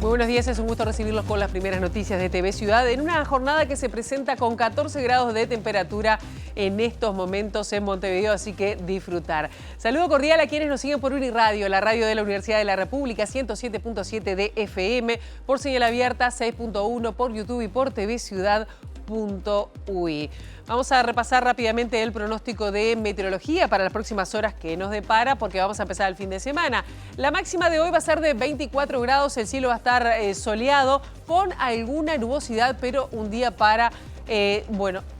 Muy buenos días, es un gusto recibirlos con las primeras noticias de TV Ciudad en una jornada que se presenta con 14 grados de temperatura en estos momentos en Montevideo, así que disfrutar. Saludo cordial a quienes nos siguen por Uniradio, la radio de la Universidad de la República, 107.7 de FM, por señal abierta, 6.1 por YouTube y por tvciudad.ui. Vamos a repasar rápidamente el pronóstico de meteorología para las próximas horas que nos depara, porque vamos a empezar el fin de semana. La máxima de hoy va a ser de 24 grados, el cielo va a estar soleado con alguna nubosidad, pero un día para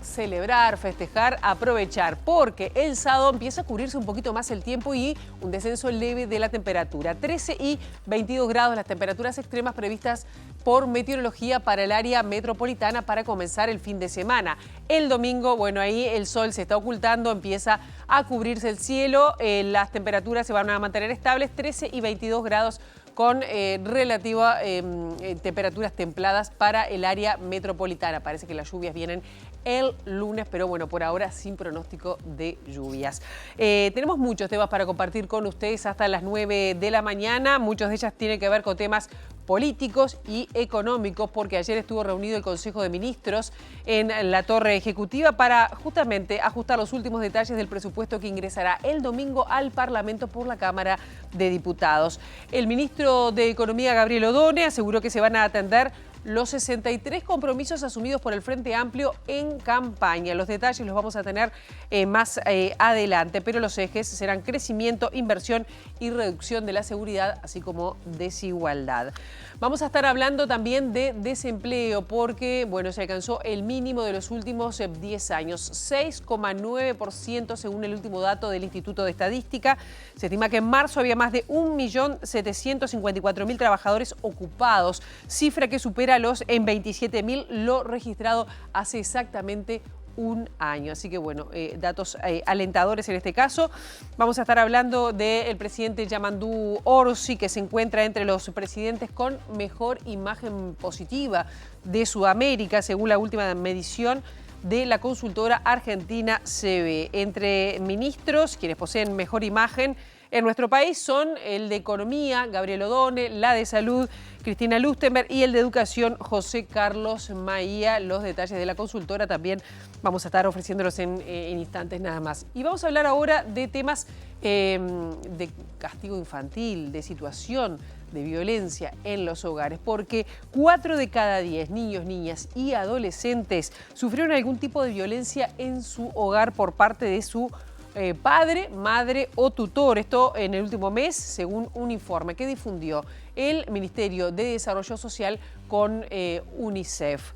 celebrar, festejar, aprovechar, porque el sábado empieza a cubrirse un poquito más el tiempo y un descenso leve de la temperatura. 13 y 22 grados las temperaturas extremas previstas por meteorología para el área metropolitana para comenzar el fin de semana. El domingo, ahí el sol se está ocultando, empieza a cubrirse el cielo, las temperaturas se van a mantener estables, 13 y 22 grados con relativa temperaturas templadas para el área metropolitana. Parece que las lluvias vienen el lunes, pero por ahora sin pronóstico de lluvias. Tenemos muchos temas para compartir con ustedes hasta las 9 de la mañana. Muchos de ellos tienen que ver con temas políticos y económicos, porque ayer estuvo reunido el Consejo de Ministros en la Torre Ejecutiva para justamente ajustar los últimos detalles del presupuesto que ingresará el domingo al Parlamento por la Cámara de Diputados. El ministro de Economía, Gabriel Odone, aseguró que se van a atender los 63 compromisos asumidos por el Frente Amplio en campaña. Los detalles los vamos a tener más adelante, pero los ejes serán crecimiento, inversión y reducción de la seguridad, así como desigualdad. Vamos a estar hablando también de desempleo porque, se alcanzó el mínimo de los últimos 10 años, 6,9% según el último dato del Instituto de Estadística. Se estima que en marzo había más de 1.754.000 trabajadores ocupados, cifra que supera los en 27.000 lo registrado hace exactamente un año. Así que datos alentadores en este caso. Vamos a estar hablando del presidente Yamandú Orsi, que se encuentra entre los presidentes con mejor imagen positiva de Sudamérica, según la última medición de la consultora argentina CB. Entre ministros, quienes poseen mejor imagen en nuestro país son el de Economía, Gabriel Odone, la de Salud, Cristina Lustenberg, y el de Educación, José Carlos Maía. Los detalles de la consultora también vamos a estar ofreciéndolos en instantes nada más. Y vamos a hablar ahora de temas de castigo infantil, de situación de violencia en los hogares, porque 4 de cada 10 niños, niñas y adolescentes sufrieron algún tipo de violencia en su hogar por parte de su padre, madre o tutor. Esto en el último mes, según un informe que difundió el Ministerio de Desarrollo Social con UNICEF.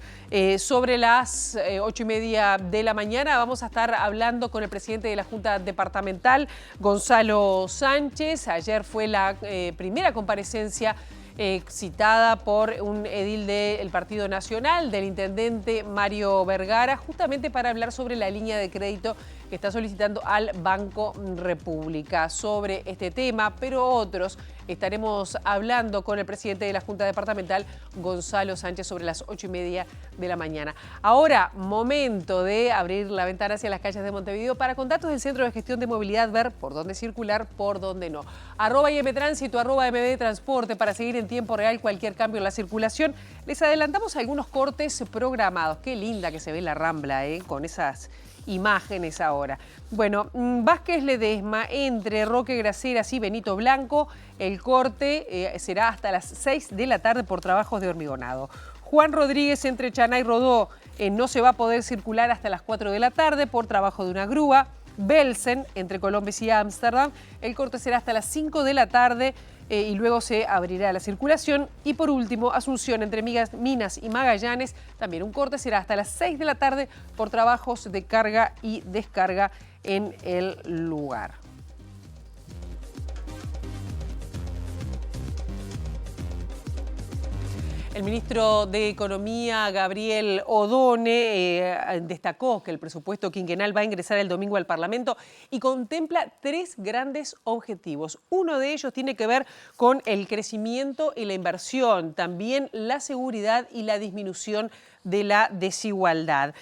Sobre las 8:30 de la mañana vamos a estar hablando con el presidente de la Junta Departamental, Gonzalo Sánchez. Ayer fue la primera comparecencia citada por un edil del Partido Nacional, del intendente Mario Vergara, justamente para hablar sobre la línea de crédito que está solicitando al Banco República. Sobre este tema, pero otros, estaremos hablando con el presidente de la Junta Departamental, Gonzalo Sánchez, sobre las 8:30 de la mañana. Ahora, momento de abrir la ventana hacia las calles de Montevideo para, con datos del Centro de Gestión de Movilidad, ver por dónde circular, por dónde no. @IMTránsito, @MBTransporte, para seguir en tiempo real cualquier cambio en la circulación. Les adelantamos algunos cortes programados. Qué linda que se ve la Rambla, con esas imágenes ahora. Vázquez Ledesma entre Roque Graceras y Benito Blanco. El corte será hasta las 6 de la tarde por trabajos de hormigonado. Juan Rodríguez entre Chaná y Rodó no se va a poder circular hasta las 4 de la tarde por trabajo de una grúa. Belsen entre Colombes y Ámsterdam. El corte será hasta las 5 de la tarde y luego se abrirá la circulación. Y por último, Asunción entre Minas y Magallanes. También un corte será hasta las 6 de la tarde por trabajos de carga y descarga en el lugar. El ministro de Economía, Gabriel Odone, destacó que el presupuesto quinquenal va a ingresar el domingo al Parlamento y contempla 3 grandes objetivos. Uno de ellos tiene que ver con el crecimiento y la inversión, también la seguridad y la disminución de la desigualdad.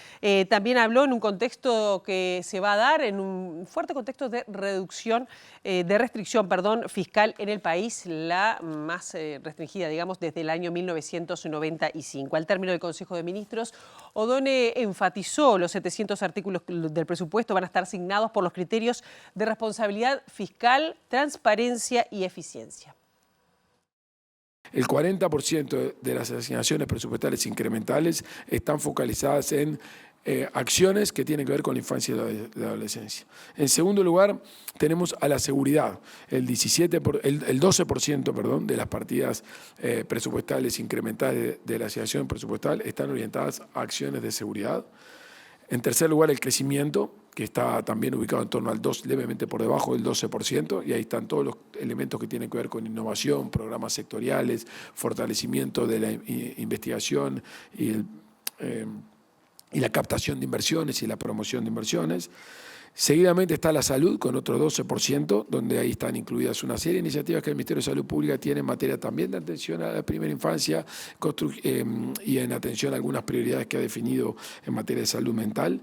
También habló en un contexto que se va a dar, en un fuerte contexto de reducción de restricción, perdón, fiscal en el país, la más restringida, digamos, desde el año 1995. Al término del Consejo de Ministros, Odone enfatizó los 700 artículos del presupuesto van a estar asignados por los criterios de responsabilidad fiscal, transparencia y eficiencia. El 40% de las asignaciones presupuestales incrementales están focalizadas en acciones que tienen que ver con la infancia y la adolescencia. En segundo lugar, tenemos a la seguridad. El 12% perdón, de las partidas presupuestales incrementales de la asignación presupuestal están orientadas a acciones de seguridad. En tercer lugar, el crecimiento, que está también ubicado en torno al 2%, levemente por debajo del 12%, y ahí están todos los elementos que tienen que ver con innovación, programas sectoriales, fortalecimiento de la investigación y la captación de inversiones y la promoción de inversiones. Seguidamente está la salud con otro 12%, donde ahí están incluidas una serie de iniciativas que el Ministerio de Salud Pública tiene en materia también de atención a la primera infancia y en atención a algunas prioridades que ha definido en materia de salud mental.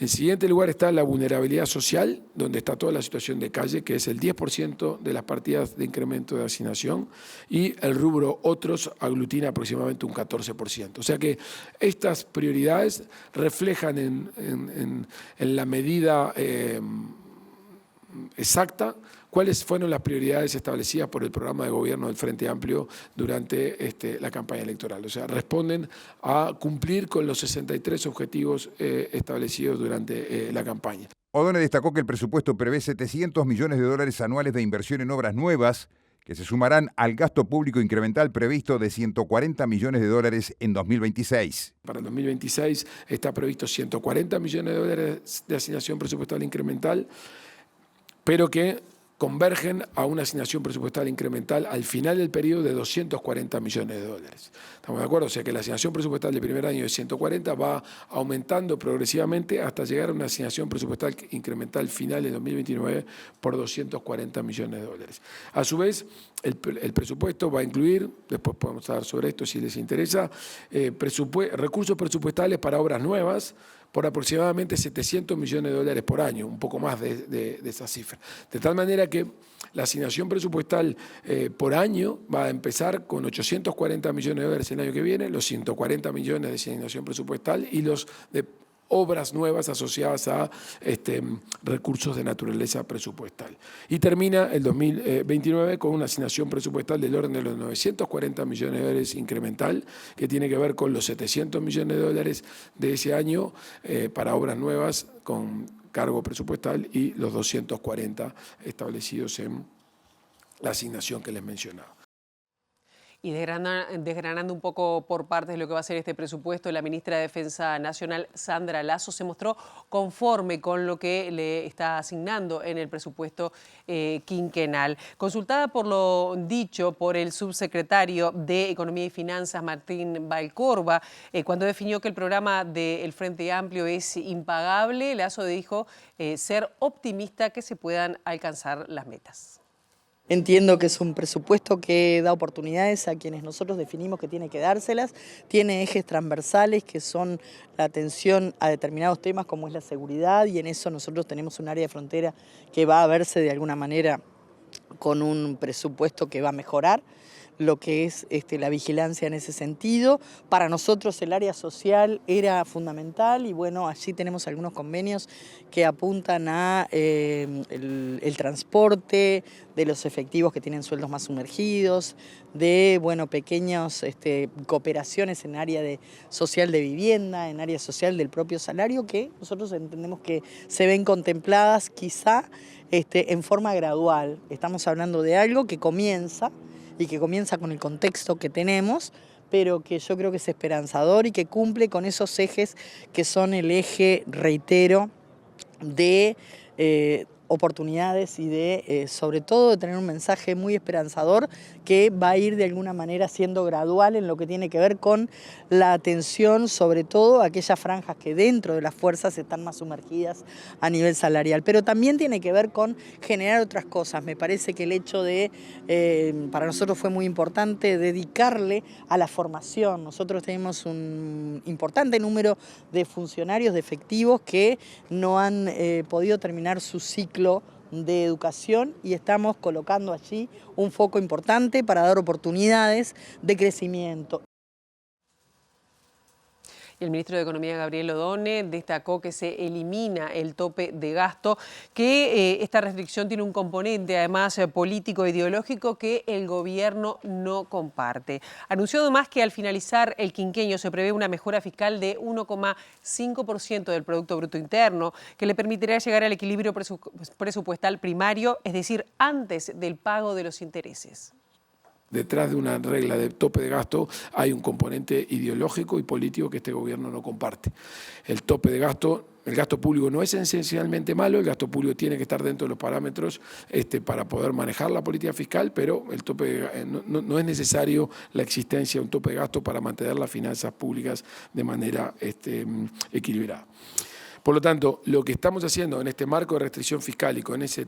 En siguiente lugar está la vulnerabilidad social, donde está toda la situación de calle, que es el 10% de las partidas de incremento de asignación, y el rubro otros aglutina aproximadamente un 14%. O sea que estas prioridades reflejan en la medida exacta cuáles fueron las prioridades establecidas por el programa de gobierno del Frente Amplio durante la campaña electoral. O sea, responden a cumplir con los 63 objetivos establecidos durante la campaña. Odone destacó que el presupuesto prevé 700 millones de dólares anuales de inversión en obras nuevas que se sumarán al gasto público incremental previsto de 140 millones de dólares en 2026. Para el 2026 está previsto 140 millones de dólares de asignación presupuestal incremental, pero que convergen a una asignación presupuestal incremental al final del periodo de 240 millones de dólares. ¿Estamos de acuerdo? O sea que la asignación presupuestal del primer año de 140 va aumentando progresivamente hasta llegar a una asignación presupuestal incremental final en 2029 por 240 millones de dólares. A su vez, el presupuesto va a incluir, después podemos hablar sobre esto si les interesa, recursos presupuestales para obras nuevas, por aproximadamente 700 millones de dólares por año, un poco más de esa cifra. De tal manera que la asignación presupuestal por año va a empezar con 840 millones de dólares el año que viene, los 140 millones de asignación presupuestal y los de obras nuevas asociadas a recursos de naturaleza presupuestal. Y termina el 2029 con una asignación presupuestal del orden de los 940 millones de dólares incremental, que tiene que ver con los 700 millones de dólares de ese año para obras nuevas con cargo presupuestal y los 240 establecidos en la asignación que les mencionaba. Y desgranando un poco por partes de lo que va a ser este presupuesto, la ministra de Defensa Nacional, Sandra Lasso, se mostró conforme con lo que le está asignando en el presupuesto quinquenal. Consultada por lo dicho por el subsecretario de Economía y Finanzas, Martín Valcorba, cuando definió que el programa del Frente Amplio es impagable, Lasso dijo ser optimista que se puedan alcanzar las metas. Entiendo que es un presupuesto que da oportunidades a quienes nosotros definimos que tiene que dárselas, tiene ejes transversales que son la atención a determinados temas como es la seguridad, y en eso nosotros tenemos un área de frontera que va a verse de alguna manera con un presupuesto que va a mejorar lo que es la vigilancia en ese sentido. Para nosotros el área social era fundamental y bueno, allí tenemos algunos convenios que apuntan a el transporte, de los efectivos que tienen sueldos más sumergidos, de pequeñas cooperaciones en área social de vivienda, en área social del propio salario, que nosotros entendemos que se ven contempladas quizá en forma gradual. Estamos hablando de algo que comienza con el contexto que tenemos, pero que yo creo que es esperanzador y que cumple con esos ejes que son el eje, reitero, de oportunidades y de, sobre todo, de tener un mensaje muy esperanzador que va a ir de alguna manera siendo gradual en lo que tiene que ver con la atención, sobre todo a aquellas franjas que dentro de las fuerzas están más sumergidas a nivel salarial. Pero también tiene que ver con generar otras cosas. Me parece que el hecho de, para nosotros fue muy importante dedicarle a la formación. Nosotros tenemos un importante número de funcionarios, de efectivos que no han podido terminar su ciclo de educación y estamos colocando allí un foco importante para dar oportunidades de crecimiento. Y el ministro de Economía, Gabriel Odone, destacó que se elimina el tope de gasto, que esta restricción tiene un componente además político e ideológico que el gobierno no comparte. Anunció además que al finalizar el quinquenio se prevé una mejora fiscal de 1,5% del Producto Bruto Interno, que le permitirá llegar al equilibrio presupuestal primario, es decir, antes del pago de los intereses. Detrás de una regla de tope de gasto hay un componente ideológico y político que este gobierno no comparte. El tope de gasto, el gasto público no es esencialmente malo, el gasto público tiene que estar dentro de los parámetros para poder manejar la política fiscal, pero el tope no es necesario la existencia de un tope de gasto para mantener las finanzas públicas de manera equilibrada. Por lo tanto, lo que estamos haciendo en este marco de restricción fiscal y con ese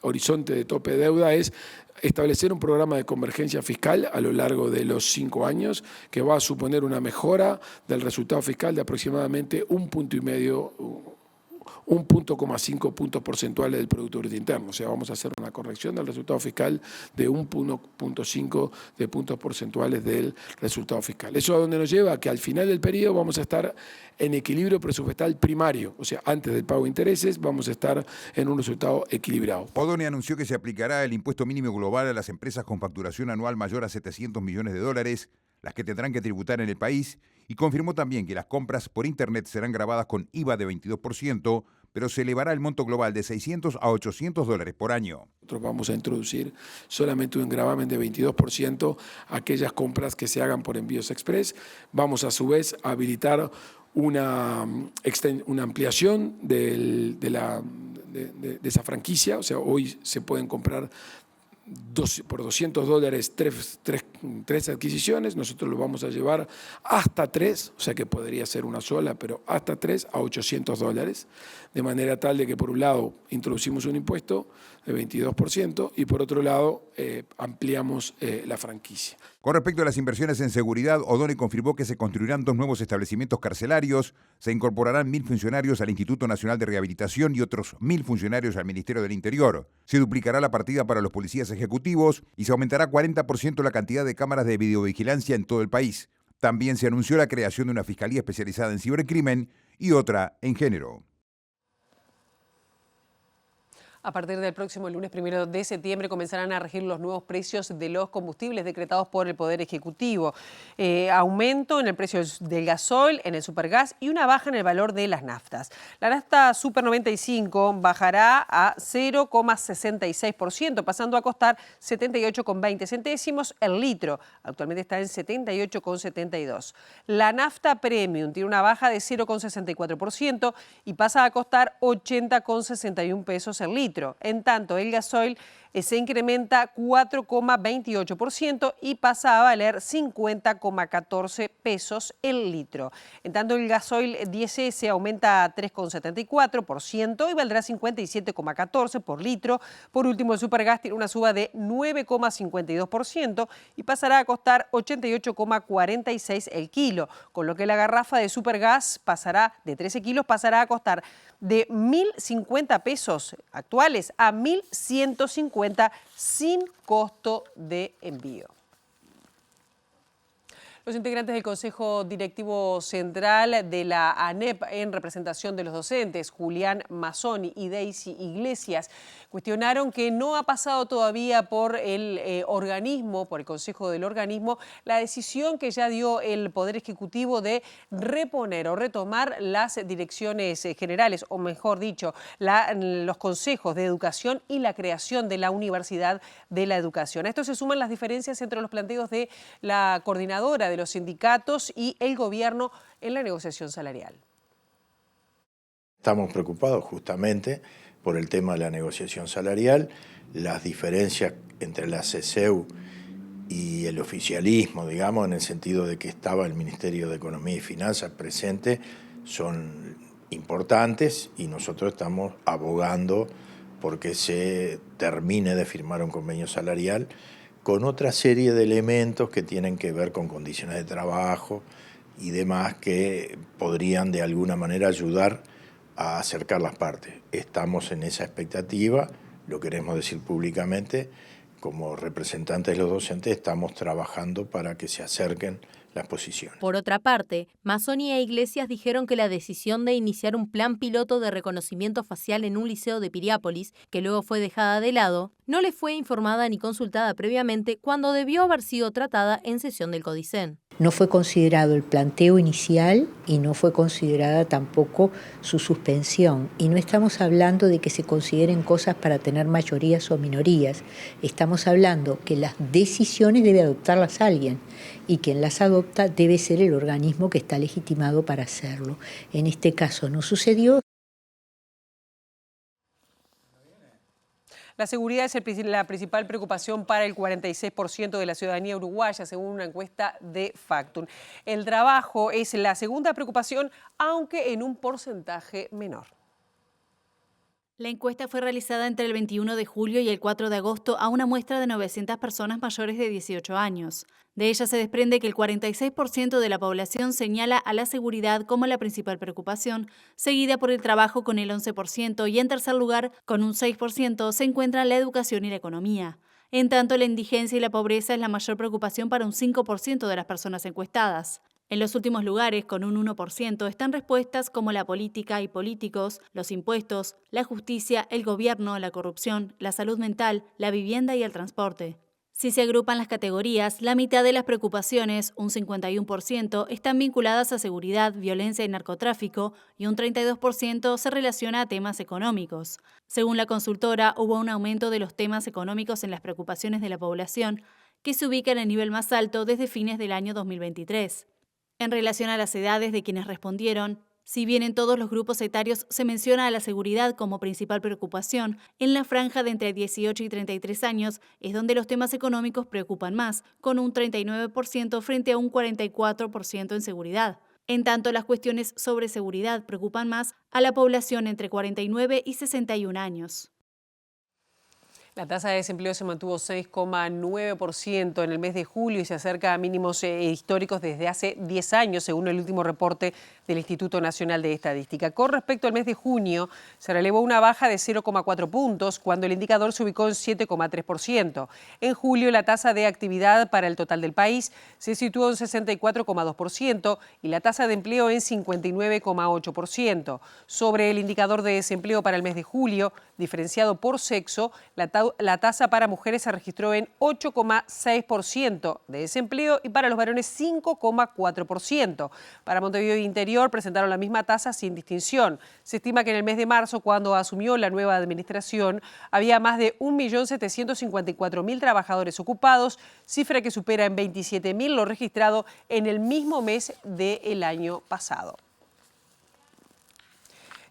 horizonte de tope de deuda es establecer un programa de convergencia fiscal a lo largo de los 5 años que va a suponer una mejora del resultado fiscal de aproximadamente 1,5 puntos porcentuales del Producto Bruto Interno. O sea, vamos a hacer una corrección del resultado fiscal de 1,5 de puntos porcentuales del resultado fiscal. ¿Eso a dónde nos lleva? A que al final del periodo vamos a estar en equilibrio presupuestal primario. O sea, antes del pago de intereses vamos a estar en un resultado equilibrado. Odone anunció que se aplicará el impuesto mínimo global a las empresas con facturación anual mayor a $700 millones, las que tendrán que tributar en el país, y confirmó también que las compras por Internet serán gravadas con IVA de 22%, pero se elevará el monto global de $600 a $800 por año. Nosotros vamos a introducir solamente un gravamen de 22% a aquellas compras que se hagan por envíos express. Vamos a su vez a habilitar una ampliación de esa franquicia. O sea, hoy se pueden comprar por $200 tres adquisiciones, nosotros lo vamos a llevar hasta 3, o sea que podría ser una sola, pero hasta 3 a $800, de manera tal de que por un lado introducimos un impuesto de 22% y por otro lado ampliamos la franquicia. Con respecto a las inversiones en seguridad, Odone confirmó que se construirán 2 nuevos establecimientos carcelarios, se incorporarán 1.000 funcionarios al Instituto Nacional de Rehabilitación y otros 1.000 funcionarios al Ministerio del Interior. Se duplicará la partida para los policías ejecutivos y se aumentará 40% la cantidad de cámaras de videovigilancia en todo el país. También se anunció la creación de una fiscalía especializada en cibercrimen y otra en género. A partir del próximo lunes 1 de septiembre comenzarán a regir los nuevos precios de los combustibles decretados por el Poder Ejecutivo. Aumento en el precio del gasoil, en el supergas y una baja en el valor de las naftas. La nafta Super 95 bajará a 0,66%, pasando a costar 78,20 centésimos el litro. Actualmente está en 78,72. La nafta Premium tiene una baja de 0,64% y pasa a costar 80,61 pesos el litro. En tanto, el gasoil se incrementa 4,28% y pasa a valer 50,14 pesos el litro. En tanto, el gasoil 10S aumenta 3,74% y valdrá 57,14 por litro. Por último, el supergas tiene una suba de 9,52% y pasará a costar 88,46 el kilo, con lo que la garrafa de supergas pasará de 13 kilos pasará a costar de 1.050 pesos actuales a 1.150 sin costo de envío. Los integrantes del Consejo Directivo Central de la ANEP, en representación de los docentes, Julián Mazzoni y Daisy Iglesias, cuestionaron que no ha pasado todavía por el organismo, por el Consejo del Organismo, la decisión que ya dio el Poder Ejecutivo de reponer o retomar las direcciones generales, o mejor dicho, los consejos de educación y la creación de la Universidad de la Educación. A esto se suman las diferencias entre los planteos de la coordinadora de los sindicatos y el gobierno en la negociación salarial. Estamos preocupados justamente por el tema de la negociación salarial, las diferencias entre la CESEU y el oficialismo, digamos, en el sentido de que estaba el Ministerio de Economía y Finanzas presente, son importantes y nosotros estamos abogando porque se termine de firmar un convenio salarial con otra serie de elementos que tienen que ver con condiciones de trabajo y demás que podrían de alguna manera ayudar a acercar las partes. Estamos en esa expectativa, lo queremos decir públicamente, como representantes de los docentes estamos trabajando para que se acerquen las posiciones. Por otra parte, Mazzoni e Iglesias dijeron que la decisión de iniciar un plan piloto de reconocimiento facial en un liceo de Piriápolis, que luego fue dejada de lado, no le fue informada ni consultada previamente cuando debió haber sido tratada en sesión del Codicen. No fue considerado el planteo inicial y no fue considerada tampoco su suspensión. Y no estamos hablando de que se consideren cosas para tener mayorías o minorías. Estamos hablando que las decisiones debe adoptarlas alguien y quien las adopta debe ser el organismo que está legitimado para hacerlo. En este caso no sucedió. La seguridad es la principal preocupación para el 46% de la ciudadanía uruguaya, según una encuesta de Factum. El trabajo es la segunda preocupación, aunque en un porcentaje menor. La encuesta fue realizada entre el 21 de julio y el 4 de agosto a una muestra de 900 personas mayores de 18 años. De ella se desprende que el 46% de la población señala a la seguridad como la principal preocupación, seguida por el trabajo con el 11% y en tercer lugar, con un 6%, se encuentra la educación y la economía. En tanto, la indigencia y la pobreza es la mayor preocupación para un 5% de las personas encuestadas. En los últimos lugares, con un 1%, están respuestas como la política y políticos, los impuestos, la justicia, el gobierno, la corrupción, la salud mental, la vivienda y el transporte. Si se agrupan las categorías, la mitad de las preocupaciones, un 51%, están vinculadas a seguridad, violencia y narcotráfico y un 32% se relaciona a temas económicos. Según la consultora, hubo un aumento de los temas económicos en las preocupaciones de la población, que se ubica en el nivel más alto desde fines del año 2023. En relación a las edades de quienes respondieron, si bien en todos los grupos etarios se menciona a la seguridad como principal preocupación, en la franja de entre 18 y 33 años es donde los temas económicos preocupan más, con un 39% frente a un 44% en seguridad. En tanto, las cuestiones sobre seguridad preocupan más a la población entre 49 y 61 años. La tasa de desempleo se mantuvo 6,9% en el mes de julio y se acerca a mínimos históricos desde hace 10 años, según el último reporte del Instituto Nacional de Estadística. Con respecto al mes de junio, se relevó una baja de 0,4 puntos, cuando el indicador se ubicó en 7,3%. En julio, la tasa de actividad para el total del país se situó en 64,2% y la tasa de empleo en 59,8%. Sobre el indicador de desempleo para el mes de julio, diferenciado por sexo, la tasa para mujeres se registró en 8,6% de desempleo y para los varones 5,4%. Para Montevideo Interior presentaron la misma tasa sin distinción. Se estima que en el mes de marzo, cuando asumió la nueva administración, había más de 1.754.000 trabajadores ocupados, cifra que supera en 27.000 lo registrado en el mismo mes del año pasado.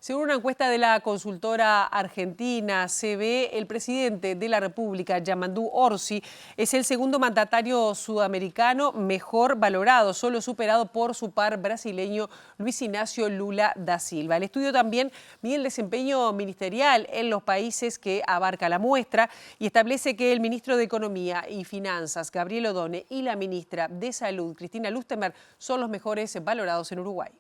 Según una encuesta de la consultora argentina CB, el presidente de la República, Yamandu Orsi, es el segundo mandatario sudamericano mejor valorado, solo superado por su par brasileño Luis Ignacio Lula da Silva. El estudio también mide el desempeño ministerial en los países que abarca la muestra y establece que el ministro de Economía y Finanzas, Gabriel Odone, y la ministra de Salud, Cristina Lustemer, son los mejores valorados en Uruguay.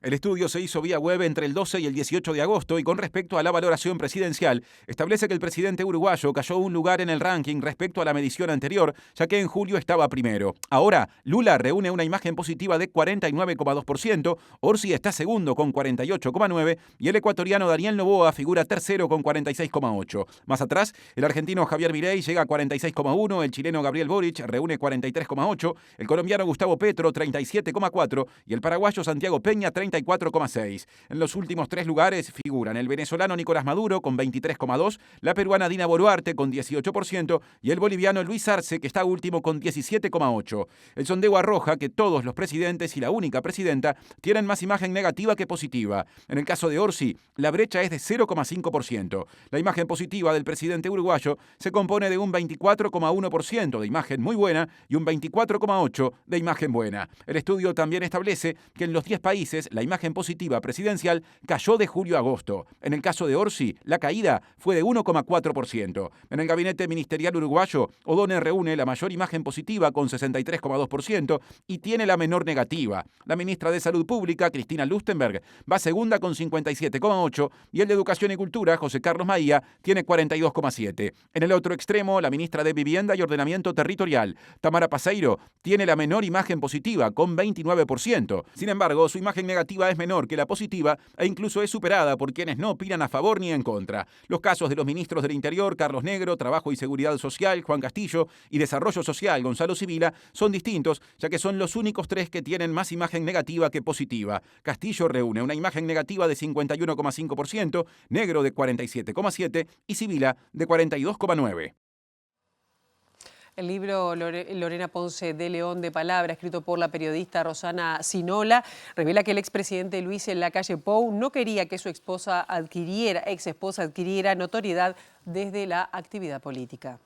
El estudio se hizo vía web entre el 12 y el 18 de agosto y con respecto a la valoración presidencial, establece que el presidente uruguayo cayó un lugar en el ranking respecto a la medición anterior, ya que en julio estaba primero. Ahora, Lula reúne una imagen positiva de 49,2%, Orsi está segundo con 48,9% y el ecuatoriano Daniel Noboa figura tercero con 46,8%. Más atrás, el argentino Javier Milei llega a 46,1%, el chileno Gabriel Boric reúne 43,8%, el colombiano Gustavo Petro 37,4% y el paraguayo Santiago Peña 34,6%. En los últimos tres lugares figuran el venezolano Nicolás Maduro con 23,2%, la peruana Dina Boluarte con 18% y el boliviano Luis Arce, que está último con 17,8%. El sondeo arroja que todos los presidentes y la única presidenta tienen más imagen negativa que positiva. En el caso de Orsi, la brecha es de 0,5%. La imagen positiva del presidente uruguayo se compone de un 24,1% de imagen muy buena y un 24,8% de imagen buena. El estudio también establece que en los 10 países la la imagen positiva presidencial cayó de julio a agosto. En el caso de Orsi, la caída fue de 1,4%. En el gabinete ministerial uruguayo, O'Donnell reúne la mayor imagen positiva con 63,2% y tiene la menor negativa. La ministra de Salud Pública, Cristina Lustenberg, va segunda con 57,8% y el de Educación y Cultura, José Carlos Maía, tiene 42,7%. En el otro extremo, la ministra de Vivienda y Ordenamiento Territorial, Tamara Paseiro, tiene la menor imagen positiva con 29%. Sin embargo, su imagen negativa es menor que la positiva e incluso es superada por quienes no opinan a favor ni en contra. Los casos de los ministros del Interior, Carlos Negro, Trabajo y Seguridad Social, Juan Castillo, y Desarrollo Social, Gonzalo Sibila, son distintos, ya que son los únicos tres que tienen más imagen negativa que positiva. Castillo reúne una imagen negativa de 51,5%, Negro de 47,7% y Sibila de 42,9%. El libro Lorena Ponce de León de Palabra, escrito por la periodista Rosana Sinola, revela que el expresidente Luis Lacalle Pou no quería que su ex esposa adquiriera notoriedad desde la actividad política.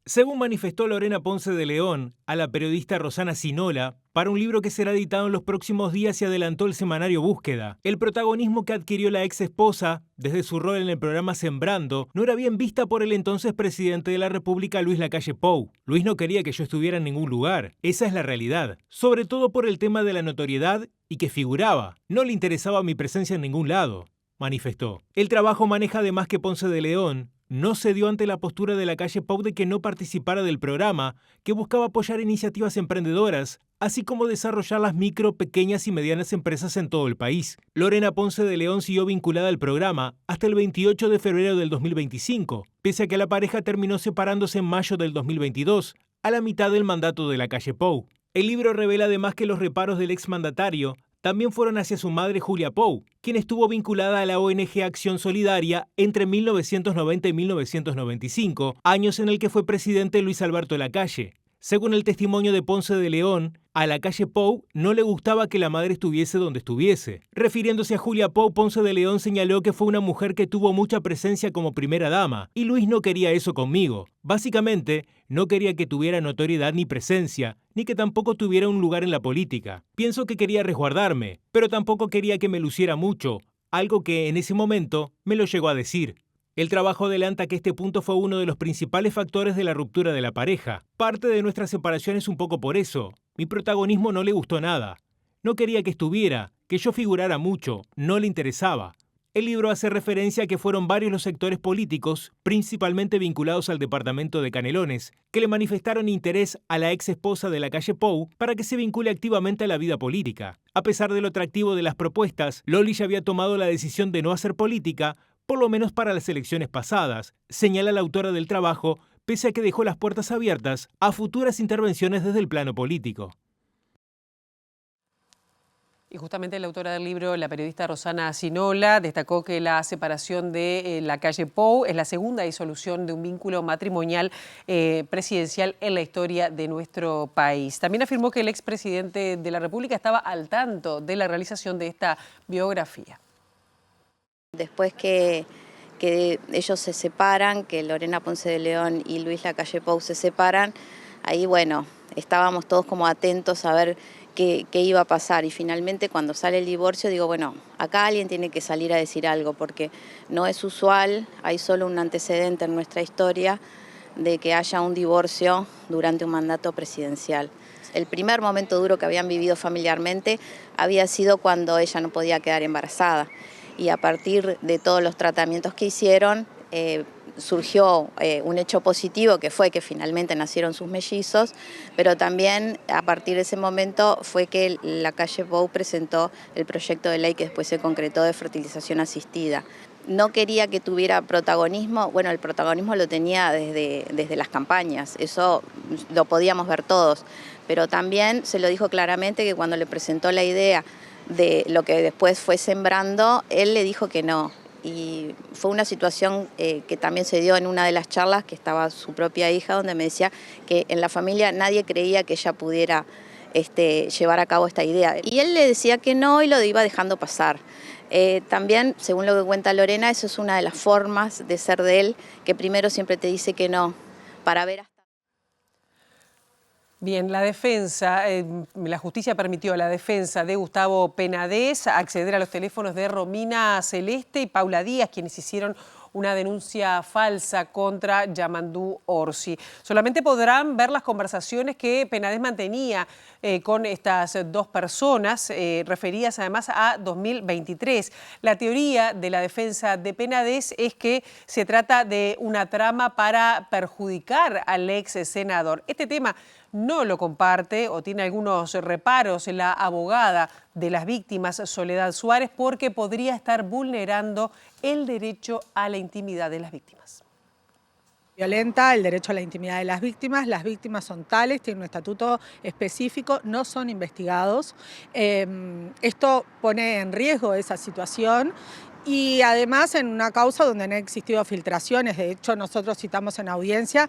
Según manifestó Lorena Ponce de León a la periodista Rosana Sinola, para un libro que será editado en los próximos días se adelantó el semanario Búsqueda. El protagonismo que adquirió la ex esposa desde su rol en el programa Sembrando no era bien vista por el entonces presidente de la República, Luis Lacalle Pou. Luis no quería que yo estuviera en ningún lugar, esa es la realidad. Sobre todo por el tema de la notoriedad y que figuraba. No le interesaba mi presencia en ningún lado, manifestó. El trabajo maneja además que Ponce de León no cedió ante la postura de Lacalle Pou de que no participara del programa, que buscaba apoyar iniciativas emprendedoras, así como desarrollar las micro, pequeñas y medianas empresas en todo el país. Lorena Ponce de León siguió vinculada al programa hasta el 28 de febrero del 2025, pese a que la pareja terminó separándose en mayo del 2022, a la mitad del mandato de Lacalle Pou. El libro revela además que los reparos del exmandatario también fueron hacia su madre Julia Pou, quien estuvo vinculada a la ONG Acción Solidaria entre 1990 y 1995, años en el que fue presidente Luis Alberto Lacalle. Según el testimonio de Ponce de León, a Lacalle Pou no le gustaba que la madre estuviese donde estuviese. Refiriéndose a Julia Pou, Ponce de León señaló que fue una mujer que tuvo mucha presencia como primera dama, y Luis no quería eso conmigo. Básicamente, no quería que tuviera notoriedad ni presencia, ni que tampoco tuviera un lugar en la política. Pienso que quería resguardarme, pero tampoco quería que me luciera mucho, algo que en ese momento me lo llegó a decir. El trabajo adelanta que este punto fue uno de los principales factores de la ruptura de la pareja. Parte de nuestra separación es un poco por eso. Mi protagonismo no le gustó nada. No quería que estuviera, que yo figurara mucho, no le interesaba. El libro hace referencia a que fueron varios los sectores políticos, principalmente vinculados al departamento de Canelones, que le manifestaron interés a la ex esposa de Lacalle Pou para que se vincule activamente a la vida política. A pesar de lo atractivo de las propuestas, Loli ya había tomado la decisión de no hacer política, por lo menos para las elecciones pasadas, señala la autora del trabajo, pese a que dejó las puertas abiertas a futuras intervenciones desde el plano político. Y justamente la autora del libro, la periodista Rosana Sinola, destacó que la separación de Lacalle Pou es la segunda disolución de un vínculo matrimonial presidencial en la historia de nuestro país. También afirmó que el expresidente de la República estaba al tanto de la realización de esta biografía. Después que ellos se separan, que Lorena Ponce de León y Luis Lacalle Pou se separan, ahí bueno, estábamos todos como atentos a ver qué iba a pasar. Y finalmente cuando sale el divorcio digo, bueno, acá alguien tiene que salir a decir algo, porque no es usual, hay solo un antecedente en nuestra historia de que haya un divorcio durante un mandato presidencial. El primer momento duro que habían vivido familiarmente había sido cuando ella no podía quedar embarazada. Y a partir de todos los tratamientos que hicieron, surgió un hecho positivo, que fue que finalmente nacieron sus mellizos, pero también a partir de ese momento fue que Lacalle Pou presentó el proyecto de ley que después se concretó de fertilización asistida. No quería que tuviera protagonismo, bueno, el protagonismo lo tenía desde las campañas, eso lo podíamos ver todos, pero también se lo dijo claramente que cuando le presentó la idea de lo que después fue Sembrando, él le dijo que no. Y fue una situación que también se dio en una de las charlas, que estaba su propia hija, donde me decía que en la familia nadie creía que ella pudiera llevar a cabo esta idea. Y él le decía que no y lo iba dejando pasar. También, según lo que cuenta Lorena, eso es una de las formas de ser de él, que primero siempre te dice que no, para ver hasta... Bien, la justicia permitió a la defensa de Gustavo Penades acceder a los teléfonos de Romina Celeste y Paula Díaz, quienes hicieron una denuncia falsa contra Yamandú Orsi. Solamente podrán ver las conversaciones que Penades mantenía con estas dos personas, referidas además a 2023. La teoría de la defensa de Penades es que se trata de una trama para perjudicar al ex senador. Este tema no lo comparte o tiene algunos reparos en la abogada de las víctimas, Soledad Suárez, porque podría estar vulnerando el derecho a la intimidad de las víctimas. Violenta el derecho a la intimidad de las víctimas son tales, tienen un estatuto específico, no son investigados. Esto pone en riesgo esa situación. Y además en una causa donde no han existido filtraciones, de hecho nosotros citamos en audiencia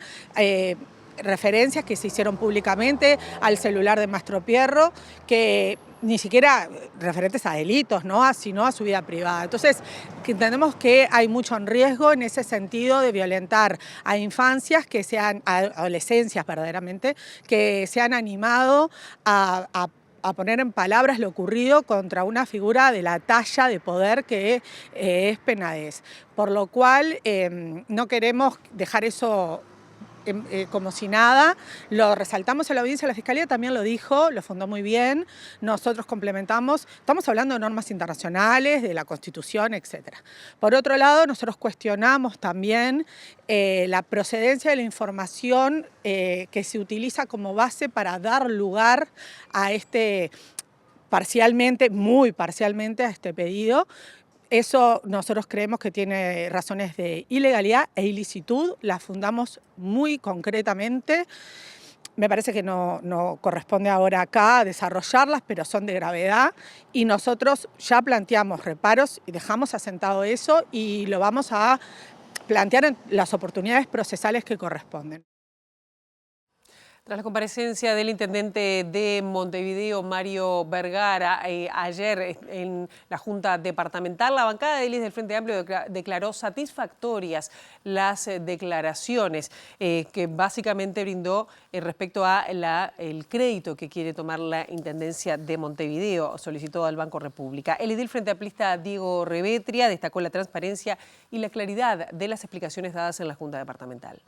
referencias que se hicieron públicamente al celular de Mastropierro, que ni siquiera referentes a delitos, ¿no? Sino a su vida privada. Entonces, que entendemos que hay mucho en riesgo en ese sentido de violentar a infancias, a adolescencias verdaderamente, que se han animado a poner en palabras lo ocurrido contra una figura de la talla de poder que es Penades. Por lo cual, no queremos dejar eso como si nada, lo resaltamos en la audiencia, la Fiscalía también lo dijo, lo fundó muy bien, nosotros complementamos, estamos hablando de normas internacionales, de la Constitución, etc. Por otro lado, nosotros cuestionamos también la procedencia de la información que se utiliza como base para dar lugar a muy parcialmente a este pedido. Eso nosotros creemos que tiene razones de ilegalidad e ilicitud, las fundamos muy concretamente. Me parece que no corresponde ahora acá desarrollarlas, pero son de gravedad y nosotros ya planteamos reparos y dejamos asentado eso y lo vamos a plantear en las oportunidades procesales que corresponden. Tras la comparecencia del intendente de Montevideo, Mario Vergara, ayer en la Junta Departamental, la bancada de Elis del Frente Amplio declaró satisfactorias las declaraciones que básicamente brindó respecto a el crédito que quiere tomar la Intendencia de Montevideo, solicitó al Banco República. El edil frente amplista Diego Revetria destacó la transparencia y la claridad de las explicaciones dadas en la Junta Departamental.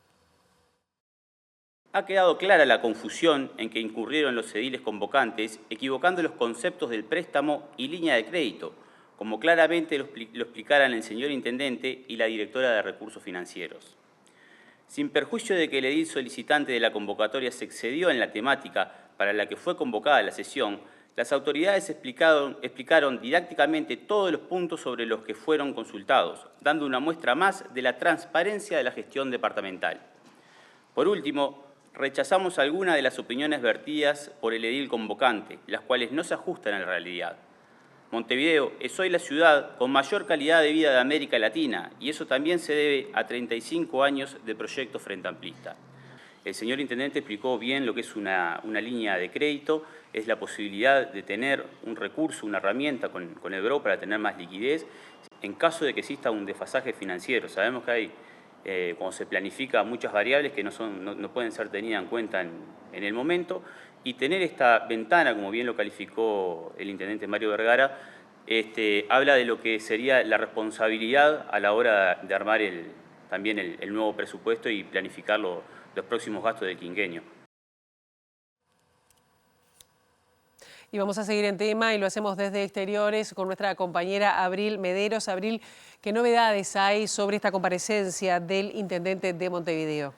Ha quedado clara la confusión en que incurrieron los ediles convocantes, equivocando los conceptos del préstamo y línea de crédito, como claramente lo explicaran el señor intendente y la directora de Recursos Financieros. Sin perjuicio de que el edil solicitante de la convocatoria se excedió en la temática para la que fue convocada la sesión, las autoridades explicaron didácticamente todos los puntos sobre los que fueron consultados, dando una muestra más de la transparencia de la gestión departamental. Por último, rechazamos algunas de las opiniones vertidas por el edil convocante, las cuales no se ajustan a la realidad. Montevideo es hoy la ciudad con mayor calidad de vida de América Latina y eso también se debe a 35 años de proyecto frente amplista. El señor intendente explicó bien lo que es una línea de crédito, es la posibilidad de tener un recurso, una herramienta con el BRO para tener más liquidez en caso de que exista un desfasaje financiero. Sabemos que hay cuando se planifica muchas variables que no pueden ser tenidas en cuenta en el momento, y tener esta ventana, como bien lo calificó el intendente Mario Vergara, habla de lo que sería la responsabilidad a la hora de armar también el nuevo presupuesto y planificar los próximos gastos del quinquenio. Y vamos a seguir en tema y lo hacemos desde Exteriores con nuestra compañera Abril Mederos. Abril, ¿qué novedades hay sobre esta comparecencia del intendente de Montevideo?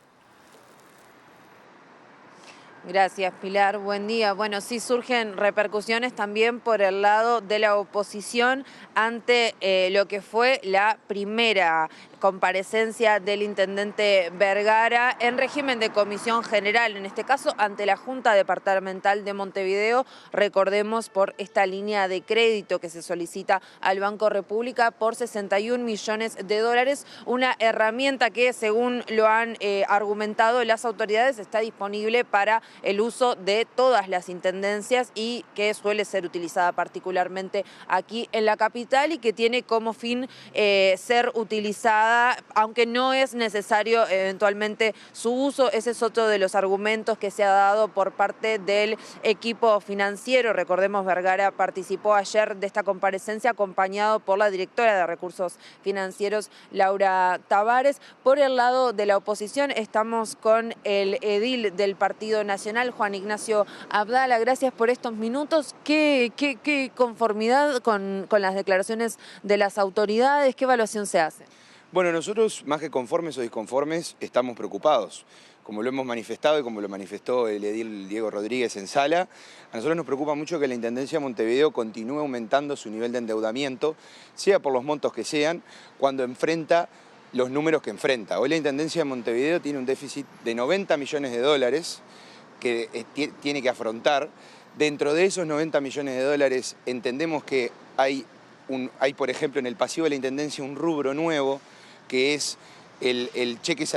Gracias, Pilar. Buen día. Bueno, sí surgen repercusiones también por el lado de la oposición ante lo que fue la primera comparecencia del intendente Vergara en régimen de comisión general, en este caso ante la Junta Departamental de Montevideo, recordemos por esta línea de crédito que se solicita al Banco República por 61 millones de dólares, una herramienta que según lo han argumentado las autoridades está disponible para el uso de todas las intendencias y que suele ser utilizada particularmente aquí en la capital y que tiene como fin ser utilizada privada, aunque no es necesario eventualmente su uso. Ese es otro de los argumentos que se ha dado por parte del equipo financiero. Recordemos, Vergara participó ayer de esta comparecencia acompañado por la directora de Recursos Financieros, Laura Tavares. Por el lado de la oposición estamos con el edil del Partido Nacional, Juan Ignacio Abdala. Gracias por estos minutos. ¿Qué conformidad con las declaraciones de las autoridades? ¿Qué evaluación se hace? Bueno, nosotros, más que conformes o disconformes, estamos preocupados. Como lo hemos manifestado y como lo manifestó el edil Diego Rodríguez en sala, a nosotros nos preocupa mucho que la Intendencia de Montevideo continúe aumentando su nivel de endeudamiento, sea por los montos que sean, cuando enfrenta los números que enfrenta. Hoy la Intendencia de Montevideo tiene un déficit de 90 millones de dólares que tiene que afrontar. Dentro de esos 90 millones de dólares entendemos que hay, por ejemplo, en el pasivo de la Intendencia un rubro nuevo, que es el cheques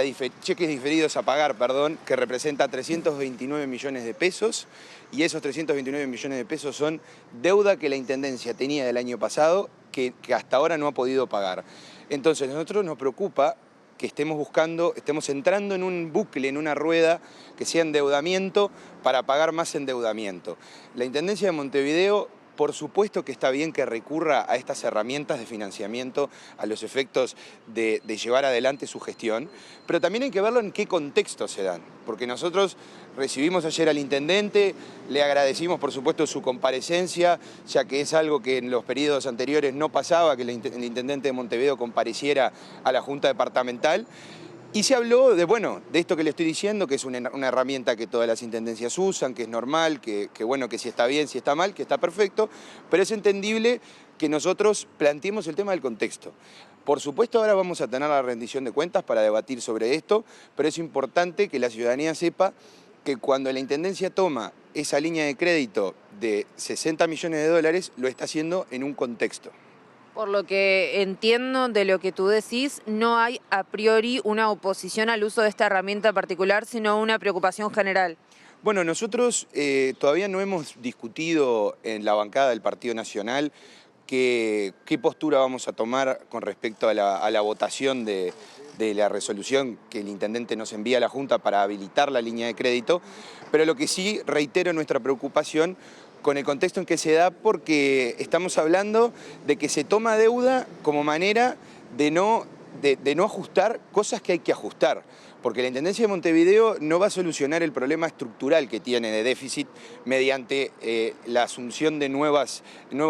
diferidos a pagar, que representa 329 millones de pesos, y esos 329 millones de pesos son deuda que la Intendencia tenía del año pasado, que hasta ahora no ha podido pagar. Entonces, a nosotros nos preocupa que estemos entrando en un bucle, en una rueda que sea endeudamiento para pagar más endeudamiento. La Intendencia de Montevideo, por supuesto que está bien que recurra a estas herramientas de financiamiento a los efectos de llevar adelante su gestión, pero también hay que verlo en qué contexto se dan, porque nosotros recibimos ayer al intendente, le agradecimos por supuesto su comparecencia, ya que es algo que en los periodos anteriores no pasaba, que el intendente de Montevideo compareciera a la Junta Departamental. Y se habló de esto que le estoy diciendo, que es una herramienta que todas las intendencias usan, que es normal, que si está bien, si está mal, que está perfecto, pero es entendible que nosotros planteemos el tema del contexto. Por supuesto, ahora vamos a tener la rendición de cuentas para debatir sobre esto, pero es importante que la ciudadanía sepa que cuando la Intendencia toma esa línea de crédito de 60 millones de dólares, lo está haciendo en un contexto. Por lo que entiendo de lo que tú decís, no hay a priori una oposición al uso de esta herramienta particular, sino una preocupación general. Bueno, nosotros todavía no hemos discutido en la bancada del Partido Nacional qué postura vamos a tomar con respecto a la votación de la resolución que el intendente nos envía a la Junta para habilitar la línea de crédito, pero lo que sí reitero nuestra preocupación con el contexto en que se da, porque estamos hablando de que se toma deuda como manera de no ajustar cosas que hay que ajustar, porque la Intendencia de Montevideo no va a solucionar el problema estructural que tiene de déficit mediante la asunción de nuevo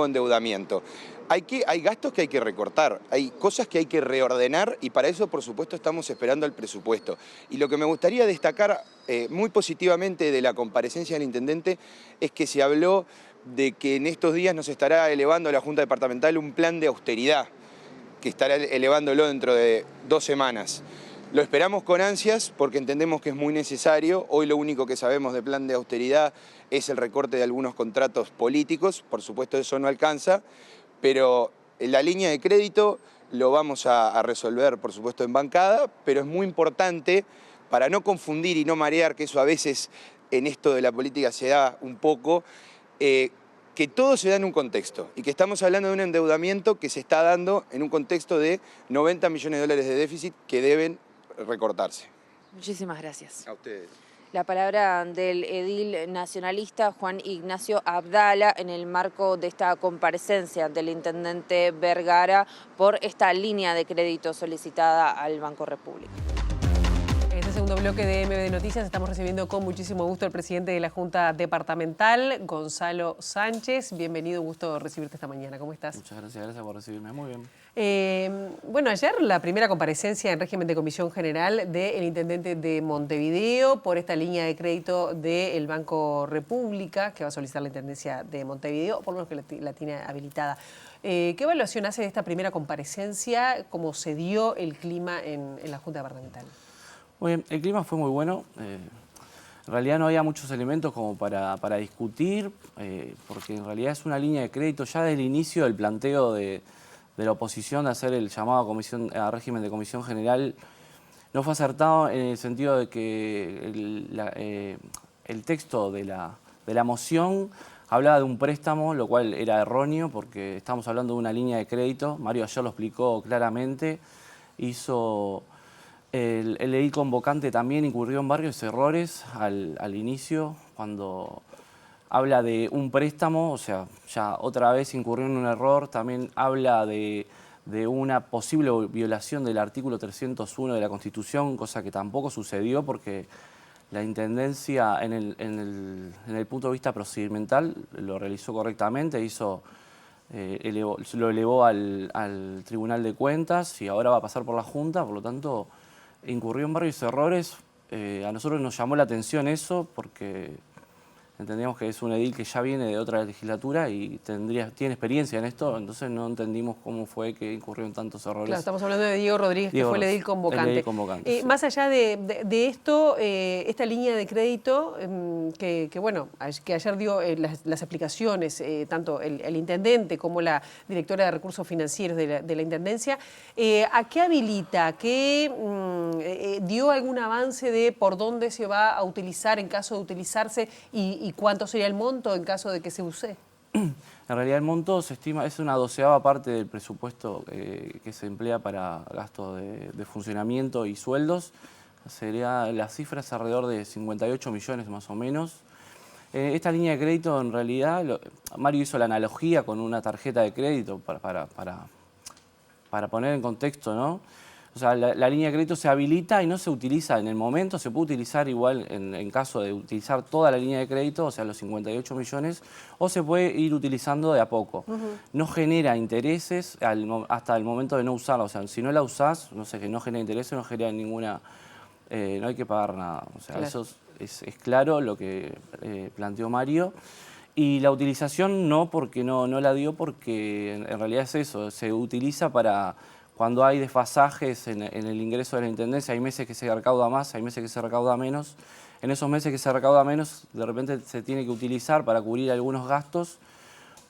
endeudamiento. Hay gastos que hay que recortar, hay cosas que hay que reordenar y para eso, por supuesto, estamos esperando el presupuesto. Y lo que me gustaría destacar muy positivamente de la comparecencia del intendente es que se habló de que en estos días nos estará elevando a la Junta Departamental un plan de austeridad, que estará elevándolo dentro de 2 semanas. Lo esperamos con ansias porque entendemos que es muy necesario. Hoy lo único que sabemos de plan de austeridad es el recorte de algunos contratos políticos, por supuesto eso no alcanza, pero la línea de crédito lo vamos a resolver, por supuesto, en bancada, pero es muy importante, para no confundir y no marear, que eso a veces en esto de la política se da un poco, que todo se da en un contexto y que estamos hablando de un endeudamiento que se está dando en un contexto de 90 millones de dólares de déficit que deben recortarse. Muchísimas gracias. A ustedes. La palabra del edil nacionalista Juan Ignacio Abdala en el marco de esta comparecencia del intendente Vergara por esta línea de crédito solicitada al Banco República. En este segundo bloque de MB Noticias estamos recibiendo con muchísimo gusto al presidente de la Junta Departamental, Gonzalo Sánchez. Bienvenido, un gusto recibirte esta mañana. ¿Cómo estás? Muchas gracias por recibirme. Muy bien. Bueno, ayer la primera comparecencia en régimen de comisión general del intendente de Montevideo por esta línea de crédito del Banco República que va a solicitar la intendencia de Montevideo, por lo menos que la tiene habilitada. ¿Qué evaluación hace de esta primera comparecencia? ¿Cómo se dio el clima en la Junta Departamental? Muy bien, el clima fue muy bueno. En realidad no había muchos elementos como para discutir, porque en realidad es una línea de crédito ya desde el inicio del planteo de la oposición de hacer el llamado a régimen de comisión general. No fue acertado en el sentido de que el texto de la moción hablaba de un préstamo, lo cual era erróneo porque estamos hablando de una línea de crédito. Mario ayer lo explicó claramente. hizo... El edil convocante también incurrió en varios errores al inicio, cuando habla de un préstamo, o sea, ya otra vez incurrió en un error. También habla de una posible violación del artículo 301 de la Constitución, cosa que tampoco sucedió porque la Intendencia en el punto de vista procedimental lo realizó correctamente, lo elevó al Tribunal de Cuentas y ahora va a pasar por la Junta, por lo tanto incurrió en varios errores. A nosotros nos llamó la atención eso porque entendíamos que es un edil que ya viene de otra legislatura y tiene experiencia en esto, entonces no entendimos cómo fue que incurrió en tantos errores. Claro, estamos hablando de Diego Rodríguez, que fue el edil convocante. El edil convocante, sí. Más allá de esto, esta línea de crédito, que ayer dio las explicaciones, tanto el intendente como la directora de Recursos Financieros de la Intendencia, ¿a qué habilita? ¿Dio algún avance de por dónde se va a utilizar en caso de utilizarse y cuánto sería el monto en caso de que se use? En realidad el monto se estima, es una 12ª parte del presupuesto que se emplea para gastos de funcionamiento y sueldos. Las cifras alrededor de 58 millones más o menos. Esta línea de crédito en realidad, Mario hizo la analogía con una tarjeta de crédito para poner en contexto, ¿no? O sea, la línea de crédito se habilita y no se utiliza en el momento, se puede utilizar igual en caso de utilizar toda la línea de crédito, o sea, los 58 millones, o se puede ir utilizando de a poco. No genera intereses hasta el momento de no usarla, o sea, si no la usás, no sé, que no genera intereses, no genera ninguna, no hay que pagar nada. O sea, claro. Eso es claro lo que planteó Mario. Y la utilización no, porque no la dio, porque en realidad es eso, se utiliza para... Cuando hay desfasajes en el ingreso de la Intendencia, hay meses que se recauda más, hay meses que se recauda menos. En esos meses que se recauda menos, de repente se tiene que utilizar para cubrir algunos gastos,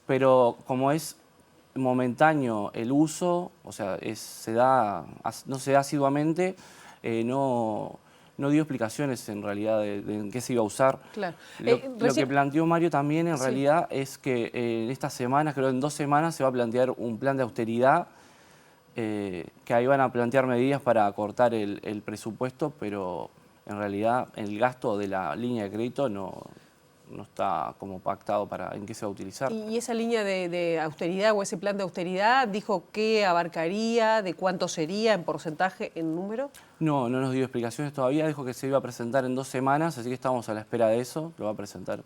pero como es momentáneo el uso, o sea, no se da asiduamente, no dio explicaciones en realidad de en qué se iba a usar. Claro. Lo que planteó Mario también en realidad es que en estas semanas, creo en 2 semanas, se va a plantear un plan de austeridad, que ahí van a plantear medidas para acortar el presupuesto, pero en realidad el gasto de la línea de crédito no está como pactado en qué se va a utilizar. ¿Y esa línea de austeridad o ese plan de austeridad dijo qué abarcaría, de cuánto sería en porcentaje, en número? No nos dio explicaciones todavía, dijo que se iba a presentar en 2 semanas, así que estamos a la espera de eso, lo va a presentar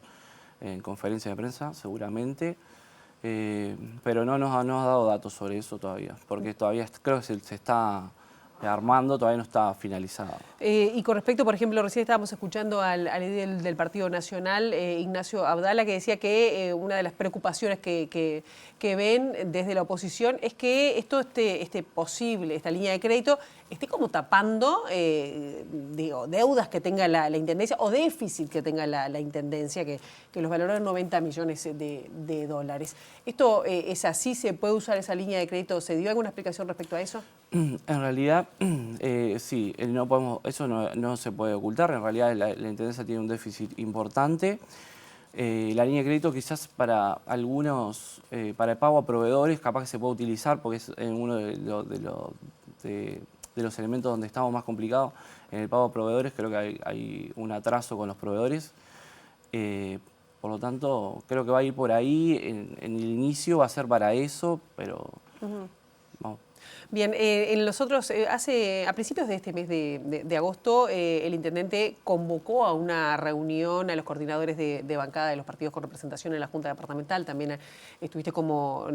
en conferencia de prensa seguramente. Pero no nos ha dado datos sobre eso todavía, porque todavía creo que se está armando, todavía no está finalizado. Y con respecto, por ejemplo, recién estábamos escuchando al edil del Partido Nacional, Ignacio Abdala, que decía que una de las preocupaciones que ven desde la oposición es que esto esté posible, esta línea de crédito, esté como tapando deudas que tenga la Intendencia o déficit que tenga la Intendencia, que los valora en 90 millones de dólares. ¿Esto es así? ¿Se puede usar esa línea de crédito? ¿Se dio alguna explicación respecto a eso? En realidad, sí, eso no se puede ocultar. En realidad la Intendencia tiene un déficit importante. La línea de crédito quizás para algunos, para el pago a proveedores, capaz que se puede utilizar porque es uno de los elementos donde estamos más complicados. En el pago a proveedores creo que hay un atraso con los proveedores. Por lo tanto, creo que va a ir por ahí. En el inicio va a ser para eso, pero vamos. Bien, a principios de este mes de agosto, el intendente convocó a una reunión a los coordinadores de bancada de los partidos con representación en la Junta Departamental. También estuviste como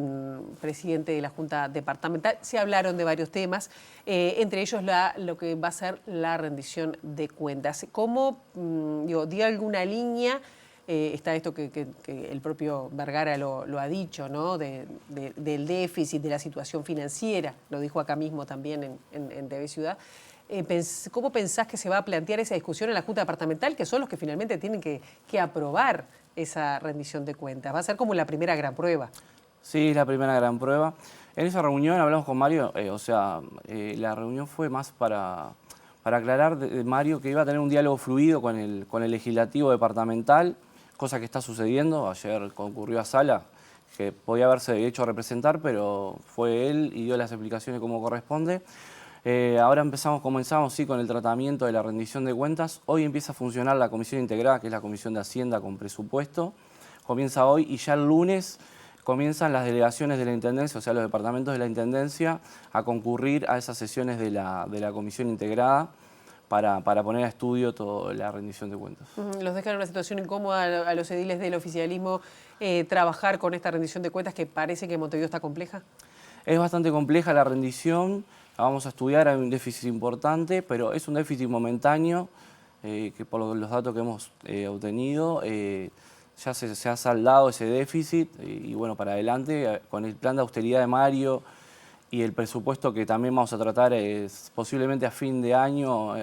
presidente de la Junta Departamental. Se hablaron de varios temas, entre ellos lo que va a ser la rendición de cuentas. ¿Cómo, dio alguna línea? Está esto que el propio Vergara lo ha dicho, ¿no? Del déficit, de la situación financiera, lo dijo acá mismo también en TV Ciudad. ¿Cómo pensás que se va a plantear esa discusión en la Junta Departamental, que son los que finalmente tienen que aprobar esa rendición de cuentas? Va a ser como la primera gran prueba. Sí, la primera gran prueba. En esa reunión hablamos con Mario, la reunión fue más para aclarar de Mario que iba a tener un diálogo fluido con el legislativo departamental, cosa que está sucediendo. Ayer concurrió a Sala, que podía haberse hecho representar, pero fue él y dio las explicaciones como corresponde. Ahora comenzamos sí, con el tratamiento de la rendición de cuentas. Hoy empieza a funcionar la comisión integrada, que es la comisión de Hacienda con presupuesto. Comienza hoy y ya el lunes comienzan las delegaciones de la Intendencia, o sea, los departamentos de la Intendencia, a concurrir a esas sesiones de la comisión integrada para poner a estudio toda la rendición de cuentas. Los dejan en una situación incómoda a los ediles del oficialismo trabajar con esta rendición de cuentas que parece que en Montevideo está compleja. Es bastante compleja la rendición, la vamos a estudiar, hay un déficit importante, pero es un déficit momentáneo que por los datos que hemos obtenido ya se ha saldado ese déficit y bueno, para adelante con el plan de austeridad de Mario y el presupuesto que también vamos a tratar posiblemente a fin de año,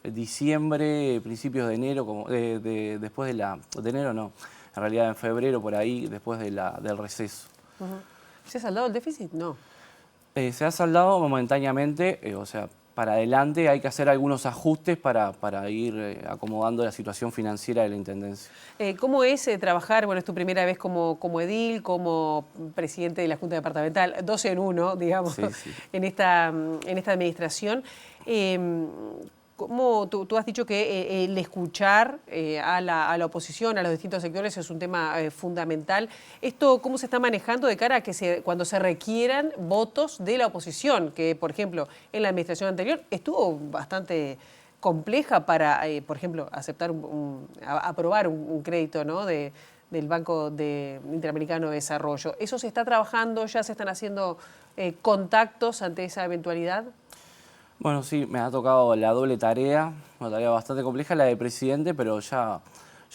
diciembre, principios de enero, después de enero no, en realidad en febrero por ahí, después del receso. ¿Se ha saldado el déficit? No. Se ha saldado momentáneamente, o sea, para adelante hay que hacer algunos ajustes para ir acomodando la situación financiera de la Intendencia. ¿Cómo es trabajar, bueno, es tu primera vez como edil, como presidente de la Junta Departamental, 2 en 1, digamos, sí, sí. en esta administración? ¿Cómo tú has dicho que el escuchar a la oposición, a los distintos sectores, es un tema fundamental? ¿Esto cómo se está manejando de cara a que cuando se requieran votos de la oposición? Que, por ejemplo, en la administración anterior estuvo bastante compleja para, por ejemplo, aprobar un crédito, ¿no? del Banco Interamericano de Desarrollo. ¿Eso se está trabajando? ¿Ya se están haciendo contactos ante esa eventualidad? Bueno, sí, me ha tocado la doble tarea, una tarea bastante compleja, la de presidente, pero ya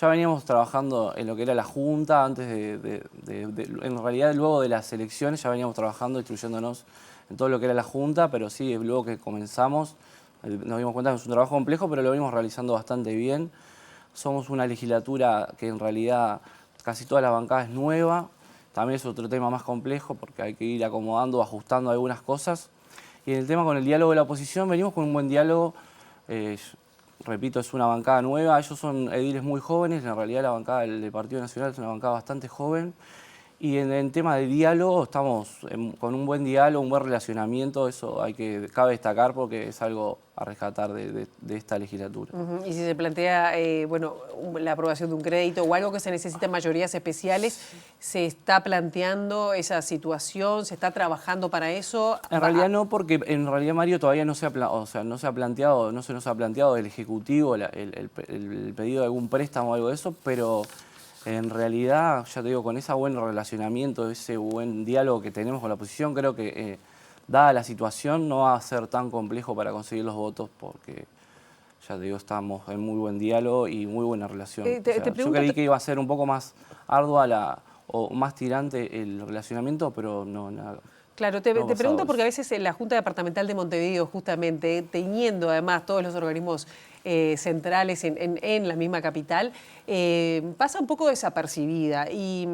veníamos trabajando en lo que era la Junta, antes en realidad luego de las elecciones ya veníamos trabajando, instruyéndonos en todo lo que era la Junta, pero sí, luego que comenzamos nos dimos cuenta que es un trabajo complejo, pero lo venimos realizando bastante bien. Somos una legislatura que en realidad casi toda la bancada es nueva, también es otro tema más complejo porque hay que ir acomodando, ajustando algunas cosas. Y en el tema con el diálogo de la oposición, venimos con un buen diálogo, repito, es una bancada nueva, ellos son ediles muy jóvenes, en realidad la bancada del Partido Nacional es una bancada bastante joven, y en el tema de diálogo estamos con un buen diálogo, un buen relacionamiento, eso cabe destacar porque es algo a rescatar de esta legislatura. Y si se plantea bueno, la aprobación de un crédito o algo que se necesita en mayorías especiales, ¿se está planteando esa situación? ¿Se está trabajando para eso? En realidad no, porque en realidad Mario todavía no se nos ha planteado del Ejecutivo el pedido de algún préstamo o algo de eso, pero en realidad, ya te digo, con ese buen relacionamiento, ese buen diálogo que tenemos con la oposición, creo que dada la situación no va a ser tan complejo para conseguir los votos porque, ya te digo, estamos en muy buen diálogo y muy buena relación. Yo creí que iba a ser un poco más ardua o más tirante el relacionamiento, pero no, nada. Claro, te pregunto porque a veces en la Junta Departamental de Montevideo, justamente, teniendo además todos los organismos centrales en la misma capital, pasa un poco desapercibida y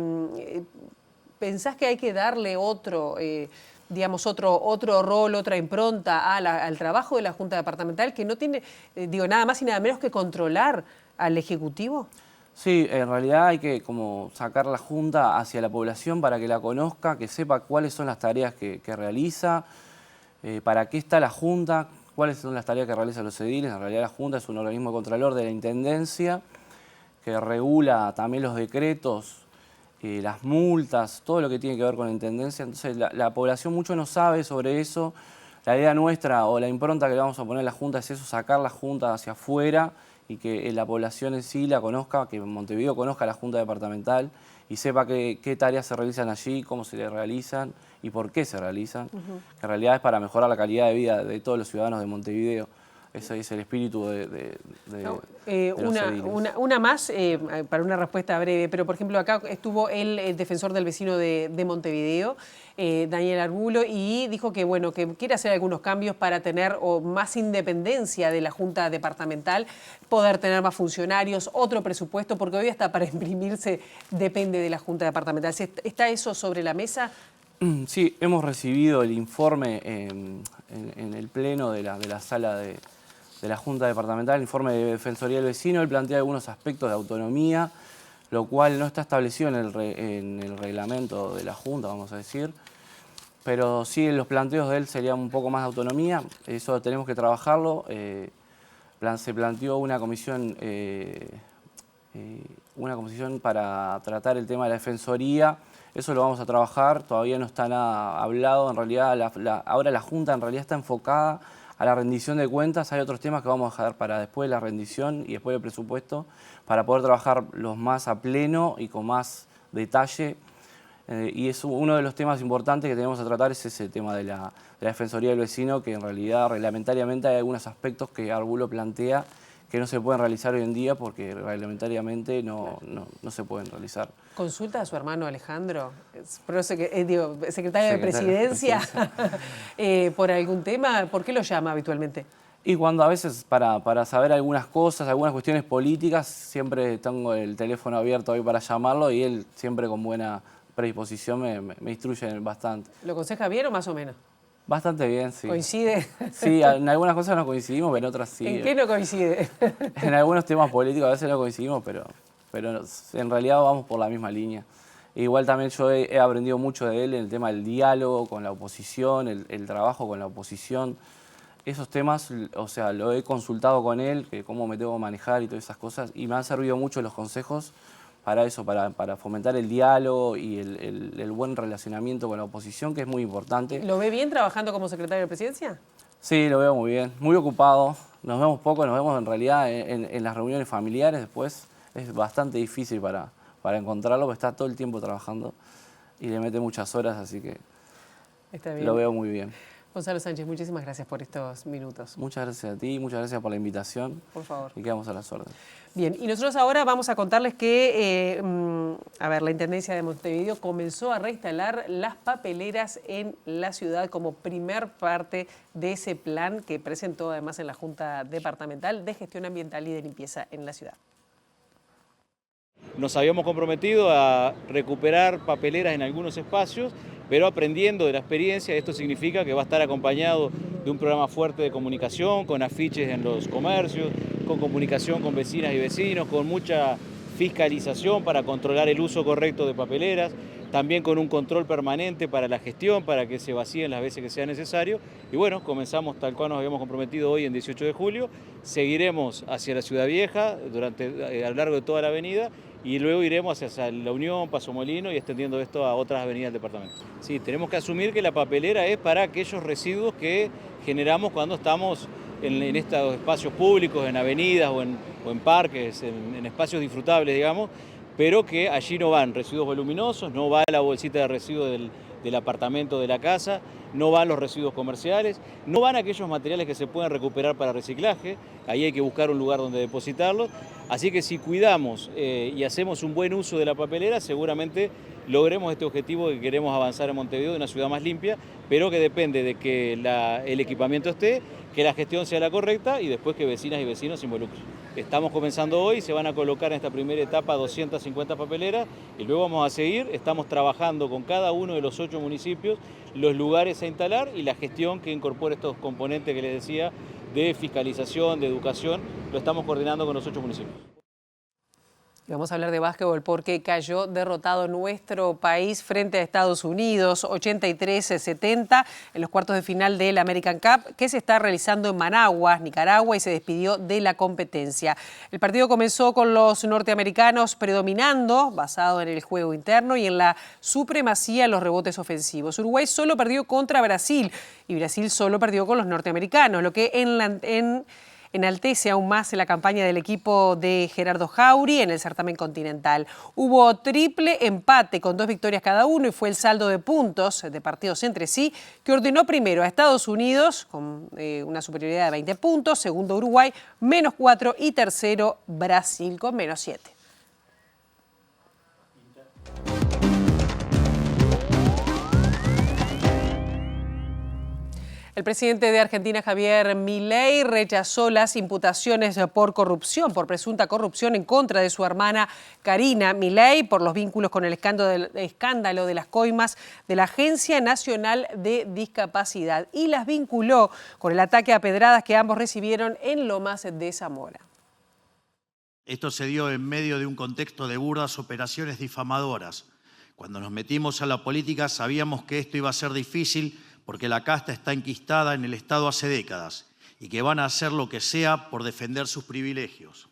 ¿pensás que hay que darle otro rol, otra impronta al trabajo de la Junta Departamental que no tiene, nada más y nada menos que controlar al Ejecutivo? Sí, en realidad hay que como sacar la Junta hacia la población para que la conozca, que sepa cuáles son las tareas que realiza, para qué está la Junta, cuáles son las tareas que realizan los ediles. En realidad la Junta es un organismo contralor de la Intendencia que regula también los decretos, las multas, todo lo que tiene que ver con la Intendencia. Entonces la población mucho no sabe sobre eso. La idea nuestra o la impronta que le vamos a poner a la Junta es eso, sacar la Junta hacia afuera y que la población en sí la conozca, que Montevideo conozca la Junta Departamental y sepa qué tareas se realizan allí, cómo se le realizan y por qué se realizan. Que en realidad es para mejorar la calidad de vida de todos los ciudadanos de Montevideo. Ese es el espíritu de los ediles. Una más, para una respuesta breve, pero por ejemplo acá estuvo el defensor del vecino de Montevideo, Daniel Arbulo, y dijo que bueno, que quiere hacer algunos cambios para tener más independencia de la Junta Departamental, poder tener más funcionarios, otro presupuesto, porque hoy hasta para imprimirse depende de la Junta Departamental. ¿Está eso sobre la mesa? Sí, hemos recibido el informe en el pleno de la sala de la Junta Departamental, el informe de Defensoría del Vecino. Él plantea algunos aspectos de autonomía, lo cual no está establecido en el reglamento de la Junta, vamos a decir. pero sí los planteos de él serían un poco más de autonomía, eso tenemos que trabajarlo. Se planteó una comisión para tratar el tema de la defensoría, eso lo vamos a trabajar, todavía no está nada hablado, en realidad ahora la Junta en realidad está enfocada a la rendición de cuentas, hay otros temas que vamos a dejar para después de la rendición y después del presupuesto, para poder trabajar los más a pleno y con más detalle. Y es uno de los temas importantes que tenemos que tratar, es ese tema de la Defensoría del Vecino, que en realidad reglamentariamente hay algunos aspectos que Arbulo plantea que no se pueden realizar hoy en día porque reglamentariamente no se pueden realizar. ¿Consulta a su hermano Alejandro, secretario de Presidencia, por algún tema? ¿Por qué lo llama habitualmente? Y cuando a veces para saber algunas cosas, algunas cuestiones políticas, siempre tengo el teléfono abierto hoy para llamarlo y él siempre con buena predisposición me instruye bastante. ¿Lo aconseja bien o más o menos? Bastante bien, sí. ¿Coincide? Sí, en algunas cosas no coincidimos, pero en otras sí. ¿En qué no coincide? En algunos temas políticos a veces no coincidimos, pero en realidad vamos por la misma línea. Igual también yo he aprendido mucho de él en el tema del diálogo con la oposición, el trabajo con la oposición. Esos temas, o sea, lo he consultado con él, que cómo me tengo que manejar y todas esas cosas, y me han servido mucho los consejos para eso, para fomentar el diálogo y el buen relacionamiento con la oposición, que es muy importante. ¿Lo ve bien trabajando como secretario de Presidencia? Sí, lo veo muy bien, muy ocupado. Nos vemos poco, nos vemos en realidad en las reuniones familiares, después es bastante difícil para encontrarlo, porque está todo el tiempo trabajando y le mete muchas horas, así que está bien. Lo veo muy bien. Gonzalo Sánchez, muchísimas gracias por estos minutos. Muchas gracias a ti, muchas gracias por la invitación. Por favor. Y quedamos a las órdenes. Bien, y nosotros ahora vamos a contarles que, la Intendencia de Montevideo comenzó a reinstalar las papeleras en la ciudad como primer parte de ese plan que presentó además en la Junta Departamental de Gestión Ambiental y de Limpieza en la ciudad. Nos habíamos comprometido a recuperar papeleras en algunos espacios, pero aprendiendo de la experiencia. Esto significa que va a estar acompañado de un programa fuerte de comunicación, con afiches en los comercios, con comunicación con vecinas y vecinos, con mucha fiscalización para controlar el uso correcto de papeleras, también con un control permanente para la gestión, para que se vacíen las veces que sea necesario. Y bueno, comenzamos tal cual nos habíamos comprometido hoy en 18 de julio, seguiremos hacia la Ciudad Vieja a lo largo de toda la avenida y luego iremos hacia La Unión, Paso Molino y extendiendo esto a otras avenidas del departamento. Sí, tenemos que asumir que la papelera es para aquellos residuos que generamos cuando estamos en estos espacios públicos, en avenidas o en parques, en espacios disfrutables, digamos, pero que allí no van residuos voluminosos, no va la bolsita de residuos del apartamento, de la casa, no van los residuos comerciales, no van aquellos materiales que se pueden recuperar para reciclaje, ahí hay que buscar un lugar donde depositarlos, así que si cuidamos y hacemos un buen uso de la papelera, seguramente logremos este objetivo que queremos avanzar en Montevideo, de una ciudad más limpia, pero que depende de que el equipamiento esté, que la gestión sea la correcta y después que vecinas y vecinos se involucren. Estamos comenzando hoy, se van a colocar en esta primera etapa 250 papeleras y luego vamos a seguir. Estamos trabajando con cada uno de los 8 municipios los lugares a instalar y la gestión que incorpora estos componentes que les decía de fiscalización, de educación, lo estamos coordinando con los 8 municipios. Vamos a hablar de básquetbol porque cayó derrotado nuestro país frente a Estados Unidos, 83-70, en los cuartos de final del American Cup, que se está realizando en Managua, Nicaragua, y se despidió de la competencia. El partido comenzó con los norteamericanos predominando, basado en el juego interno y en la supremacía en los rebotes ofensivos. Uruguay solo perdió contra Brasil y Brasil solo perdió con los norteamericanos, lo que enaltece aún más la campaña del equipo de Gerardo Jauri en el certamen continental. Hubo triple empate con 2 victorias cada uno y fue el saldo de puntos de partidos entre sí que ordenó primero a Estados Unidos con una superioridad de 20 puntos, segundo Uruguay, -4 y tercero Brasil con -7. El presidente de Argentina, Javier Milei, rechazó las imputaciones por presunta corrupción en contra de su hermana Karina Milei por los vínculos con el escándalo de las coimas de la Agencia Nacional de Discapacidad y las vinculó con el ataque a pedradas que ambos recibieron en Lomas de Zamora. Esto se dio en medio de un contexto de burdas operaciones difamadoras Cuando nos metimos a la política sabíamos que esto iba a ser difícil porque la casta está enquistada en el Estado hace décadas y que van a hacer lo que sea por defender sus privilegios.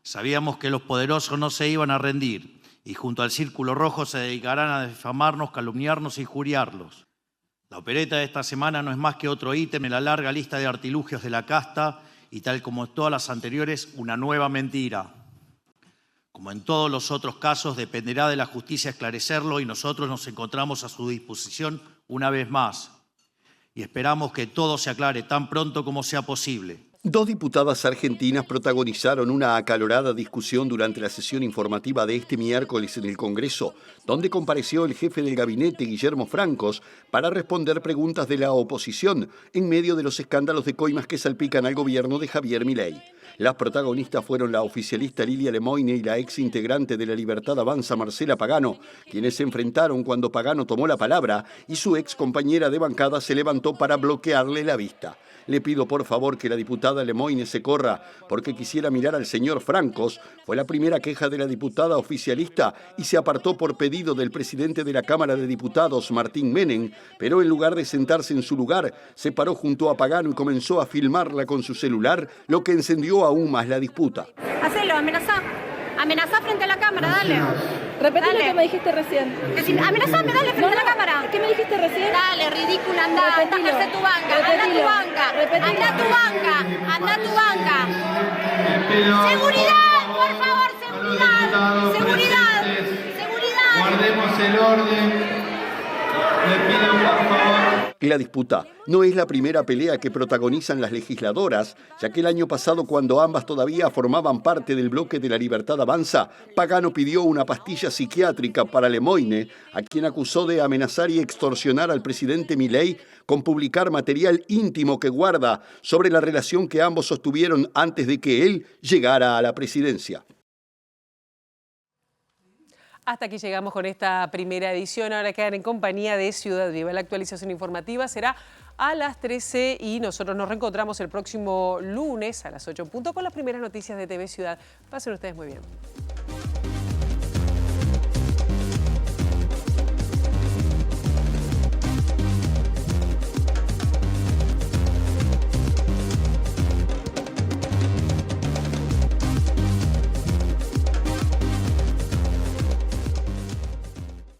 Sabíamos que los poderosos no se iban a rendir y junto al Círculo Rojo se dedicarán a difamarnos, calumniarnos e injuriarlos. La opereta de esta semana no es más que otro ítem en la larga lista de artilugios de la casta y, tal como en todas las anteriores, una nueva mentira. Como en todos los otros casos, dependerá de la justicia esclarecerlo y nosotros nos encontramos a su disposición una vez más. Y esperamos que todo se aclare tan pronto como sea posible. Dos diputadas argentinas protagonizaron una acalorada discusión durante la sesión informativa de este miércoles en el Congreso, donde compareció el jefe del gabinete, Guillermo Francos, para responder preguntas de la oposición en medio de los escándalos de coimas que salpican al gobierno de Javier Milei. Las protagonistas fueron la oficialista Lilia Lemoyne y la ex integrante de La Libertad Avanza, Marcela Pagano, quienes se enfrentaron cuando Pagano tomó la palabra y su ex compañera de bancada se levantó para bloquearle la vista. Le pido por favor que la diputada Lemoyne se corra porque quisiera mirar al señor Francos. Fue la primera queja de la diputada oficialista y se apartó por pedido del presidente de la Cámara de Diputados, Martín Menem, pero en lugar de sentarse en su lugar, se paró junto a Pagano y comenzó a filmarla con su celular, lo que encendió aún más la disputa. Hacelo, amenazá. Amenazá frente a la cámara, dale. Repetí lo que me dijiste recién. Amenazame, dale frente a la cámara. ¿Qué me dijiste recién? Dale, ridícula, anda, ejerce tu banca, anda tu banca, anda tu banca. Seguridad, por favor, seguridad. Seguridad. Guardemos el orden. Le pido por favor. La disputa no es la primera pelea que protagonizan las legisladoras, ya que el año pasado, cuando ambas todavía formaban parte del bloque de La Libertad Avanza, Pagano pidió una pastilla psiquiátrica para Lemoyne, a quien acusó de amenazar y extorsionar al presidente Milei con publicar material íntimo que guarda sobre la relación que ambos sostuvieron antes de que él llegara a la presidencia. Hasta aquí llegamos con esta primera edición. Ahora quedan en compañía de Ciudad Viva. La actualización informativa será a las 13 y nosotros nos reencontramos el próximo lunes a las 8 en punto con las primeras noticias de TV Ciudad. Pasen ustedes muy bien.